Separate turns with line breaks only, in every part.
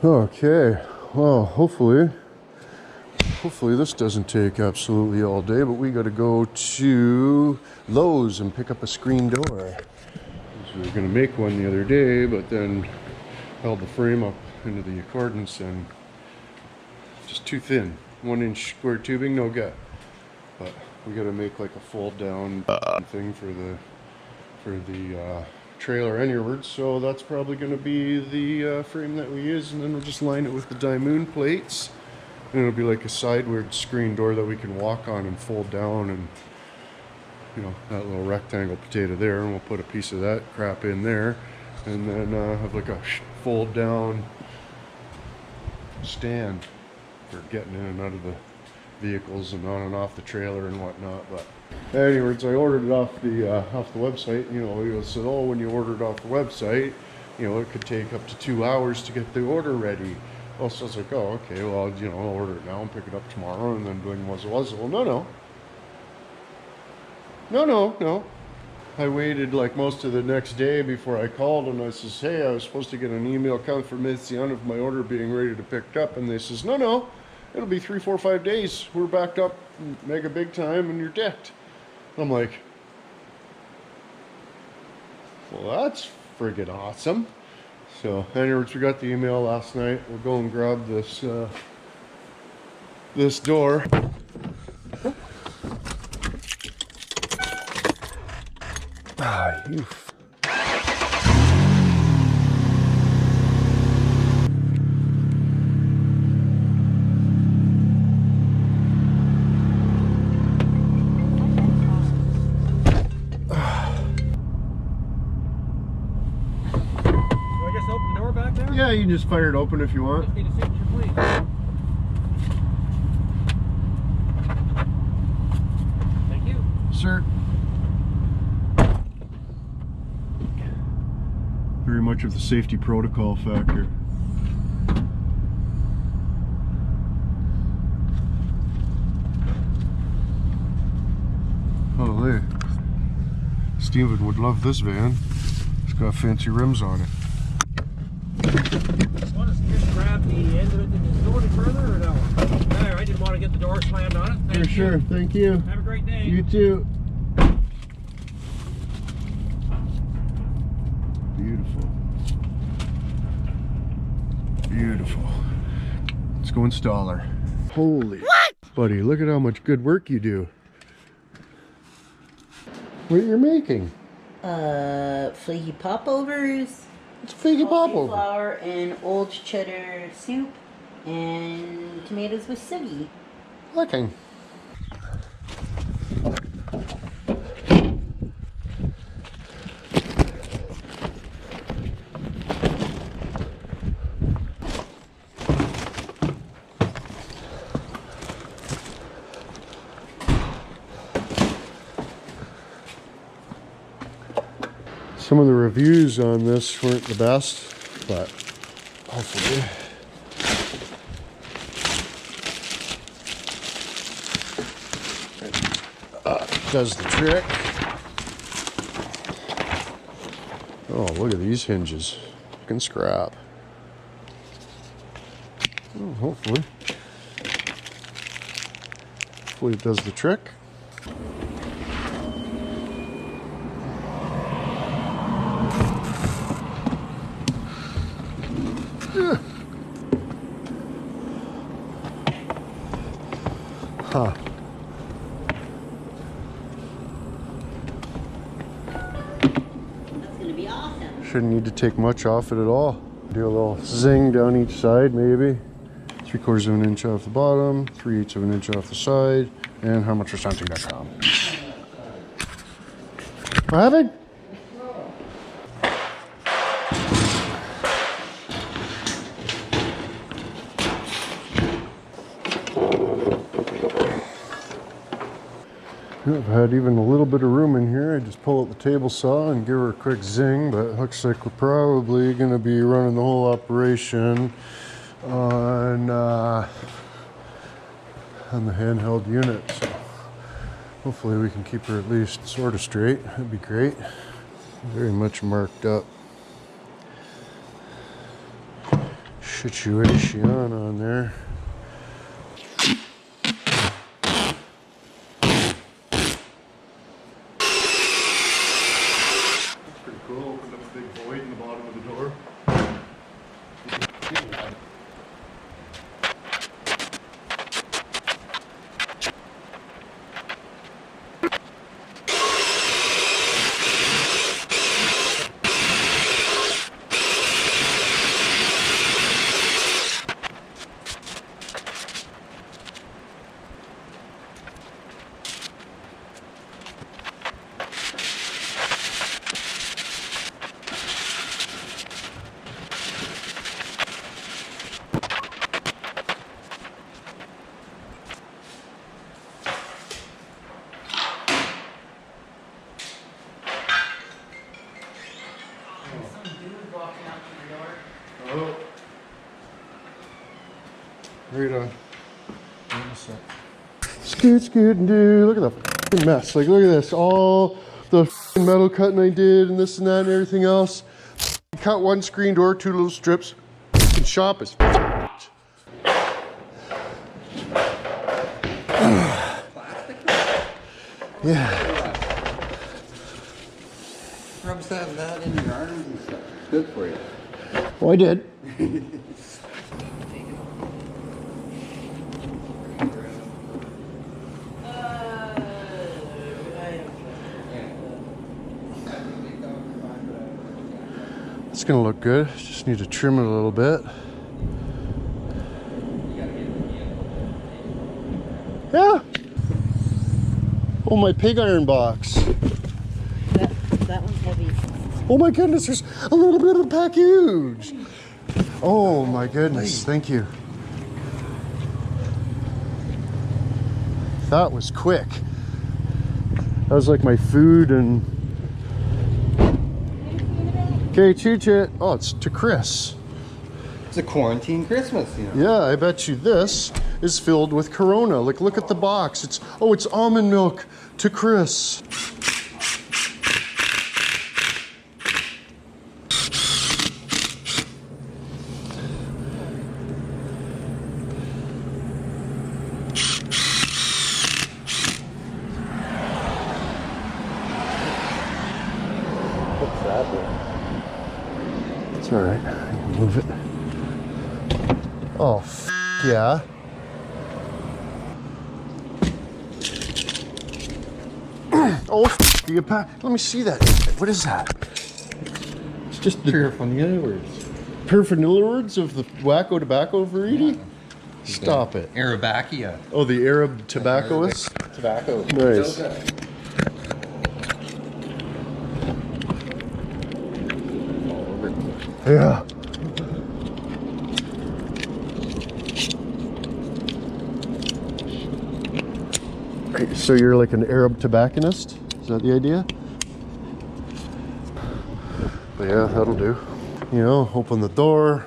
Okay, well, hopefully this doesn't take absolutely all day, but we got to go to Lowe's and pick up a screen door. So we were going to make one the other day, but then held the frame up into the accordance and just too thin. 1-inch square tubing, no good. But we got to make like a fold down thing for the trailer inwards, so that's probably going to be the frame that we use, and then we'll just line it with the diamond plates, and it'll be like a sideward screen door that we can walk on and fold down, and you know, that little rectangle potato there, and we'll put a piece of that crap in there, and then have like a fold down stand for getting in and out of the vehicles and on and off the trailer and whatnot. But anyways, I ordered it off the website. You know, he said, oh, when you order it off the website, you know, it could take up to 2 hours to get the order ready. Well, so I was like, oh, okay, well, you know, I'll order it now and pick it up tomorrow, and then doing was. Well, no. I waited like most of the next day before I called, and I says, hey, I was supposed to get an email confirmation of my order being ready to pick up, and they says, no, it'll be 3, 4, 5 days. We're backed up mega big time, and you're decked. I'm like, well, that's friggin' awesome. So, anyways, we got the email last night. We'll go and grab this door. Ah, you. Yeah, you can just fire it open if you want.
Just need a signature, please. Thank you.
Sir. Very much of the safety protocol factor. Oh, hey. Steven would love this van. It's got fancy rims on it.
Want to just grab the end of it and just go any further, or no? There, I didn't want to get the door slammed on it. Thank you.
Sure, thank you.
Have a great day.
You too. Beautiful. Beautiful. Let's go install her. Holy. What? Buddy, look at how much good work you do. What you're making?
Flaky popovers.
It's a flaky popover.
Flour and old cheddar soup and tomatoes with sooty.
Looking. Some of the reviews on this weren't the best, but hopefully it does the trick. Oh, look at these hinges. Fucking scrap. Oh, hopefully it does the trick. Huh.
That's gonna be awesome.
Shouldn't need to take much off it at all. Do a little zing down each side, maybe. 3/4 of an inch off the bottom, 3/8 of an inch off the side, and how much for something.com. What happened? I've had even a little bit of room in here. I just pull out the table saw and give her a quick zing, but it looks like we're probably going to be running the whole operation on the handheld unit. So hopefully we can keep her at least sort of straight. That'd be great. Very much marked up. situation on there. That's pretty cool. Opened up a big void in the bottom of the door. Oh. Right on. Scoot, scoot, and do. Look at the fucking mess. Like, look at this. All the fucking metal cutting I did, and this and that, and everything else. Cut one screen door, 2 little strips. The shop is fucked. Yeah.
Rubs that in your arms and stuff. It's good for you.
Well, I did. It's gonna look good. Just need to trim it a little bit. Yeah. Oh, my pig iron box.
That one's heavy.
Oh my goodness, there's a little bit of a package. Oh my goodness, thank you. That was quick. That was like my food and... Okay, choo it. Oh, it's to Chris.
It's a quarantine Christmas, you know.
Yeah, I bet you this is filled with Corona. Like, look at the box. It's almond milk to Chris.
What's that there?
It's all right. I can move it. Oh, yeah. Oh, you let me see that. What is that? It's just the
Paraphernalia words.
paraphernalia of the wacko tobacco variety? Stop it.
Arabica.
Oh, the Arab tobaccoists?
Tobacco.
Nice. Yeah. So you're like an Arab tobacconist? Is that the idea? But yeah, that'll do. You know, open the door,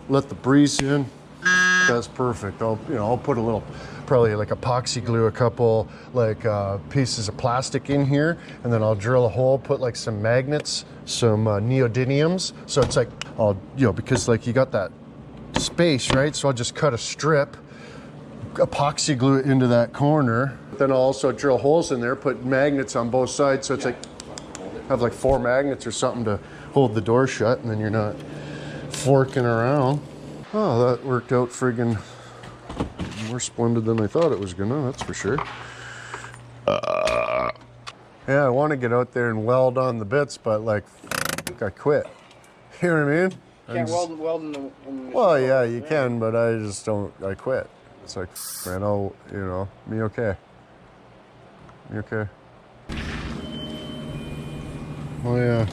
let the breeze in. That's perfect. I'll put a little, probably like epoxy glue, a couple like pieces of plastic in here, and then I'll drill a hole, put like some magnets, some neodymiums. So it's like, because like you got that space, right? So I'll just cut a strip, epoxy glue it into that corner. Then I'll also drill holes in there, put magnets on both sides. So it's like, have like 4 magnets or something to hold the door shut, and then you're not forking around. Oh, that worked out friggin' more splendid than I thought it was gonna, that's for sure. Yeah, I want to get out there and weld on the bits, but like, I quit. You know what I mean?
Can't weld in the
Well, yeah, you can, but I just don't, I quit. It's like, man, me okay. Me okay. Oh yeah,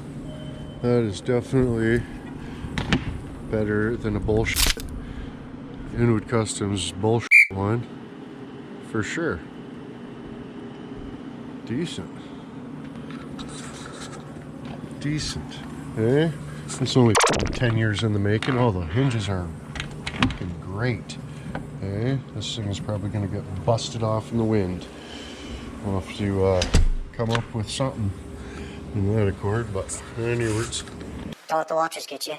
that is definitely better than a bullshit Inwood Customs bullshit one, for sure. Decent. Eh? It's only 10 years in the making. Oh, the hinges are fucking great. Eh? This thing is probably gonna get busted off in the wind. We'll have to come up with something in that accord, but anyways.
Don't let the watches get you.